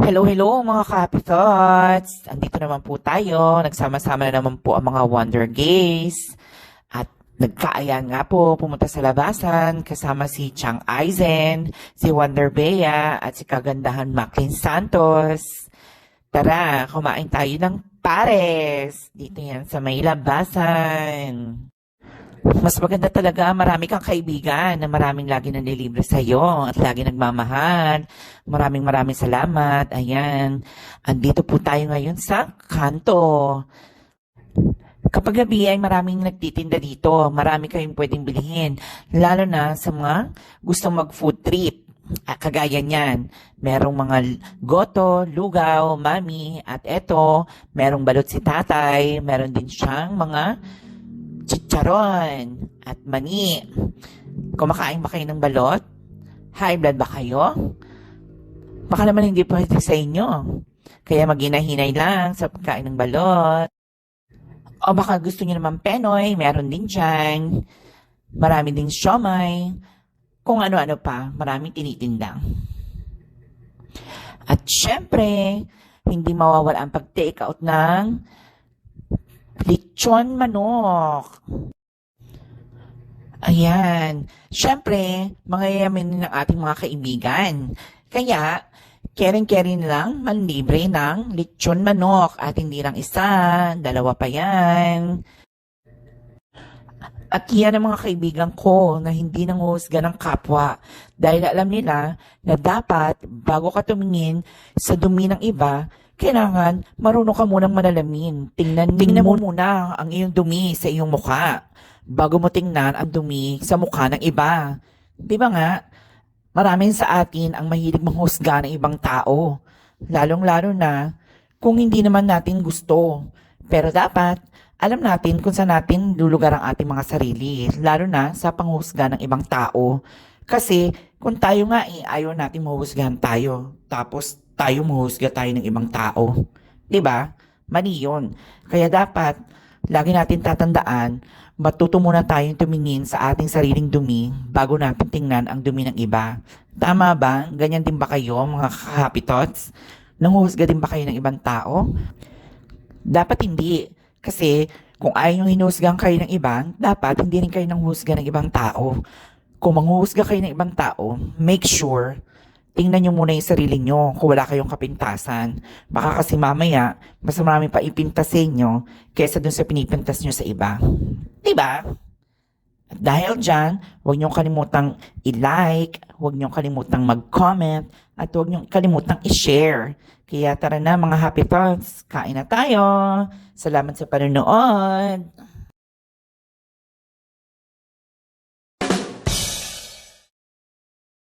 Hello, hello mga ka-happy thoughts! Andito naman po tayo. Nagsama-sama na naman po ang mga Wonder Gays. At nagkaayan nga po pumunta sa labasan kasama si Chang Aizen, si Wonder Bea at si kagandahan Macklin Santos. Tara, kumain tayo ng pares. Dito yan sa may labasan. Mas maganda talaga, marami kang kaibigan na maraming lagi nanlilibre sa'yo at lagi nagmamahal. Maraming salamat. Ayan, andito po tayo ngayon sa kanto. Kapag gabi ay maraming nagtitinda dito. Marami kayong pwedeng bilhin. Lalo na sa mga gustong mag-food trip. Kagaya niyan, merong mga goto, lugaw, mami, at eto, merong balot si tatay, meron din siyang mga chicharon at mani. Kumakain ba kayo ng balot? High blood ba kayo? Baka naman hindi pwede sa inyo. Kaya maghinay-hinay lang sa pagkain ng balot. O baka gusto niyo naman penoy, meron din dyan. Marami din siomay. Kung ano-ano pa, maraming tinitinda. At syempre, hindi mawawala ang pag-take out ng lechon manok. Ayan. Syempre, mga yayamin ng ating mga kaibigan. Kaya, kering-kering lang manlibre ng lechon manok. At hindi lang isa, dalawa pa yan. At yan ang mga kaibigan ko na hindi nanguhusga ng kapwa dahil alam nila na dapat bago ka tumingin sa dumi ng iba, kailangan marunong ka munang manalamin. Tingnan mo muna ang iyong dumi sa iyong mukha bago mo tingnan ang dumi sa mukha ng iba. Di ba nga? Maraming sa atin ang mahilig manghusga ng ibang tao. Lalong-lalo na kung hindi naman natin gusto. Pero dapat alam natin kung saan natin lulugar ang ating mga sarili, lalo na sa panghusga ng ibang tao. Kasi kung tayo nga ayaw natin mahusgahan tayo, tapos tayo mahusga tayo ng ibang tao. 'Di ba? Mali yun. Kaya dapat, lagi natin tatandaan, matuto muna tayong tumingin sa ating sariling dumi bago natin tingnan ang dumi ng iba. Tama ba? Ganyan din ba kayo, mga happy thoughts? Nanguhusga din ba kayo ng ibang tao? Dapat hindi. Kasi kung ayaw nyo hinuhusgahan kayo ng iba, dapat hindi rin kayo nanghusga ng ibang tao. Kung manghuhusga kayo ng ibang tao, make sure, tingnan nyo muna yung sarili nyo kung wala kayong kapintasan. Baka kasi mamaya, mas marami pa ipintas sa inyo kesa dun sa pinipintas nyo sa iba. Diba? At dahil dyan, huwag nyo kalimutang i-like, huwag nyo kalimutang mag-comment, at huwag nyo kalimutang i-share. Kaya tara na mga happy thoughts, kain na tayo! Salamat sa panonood!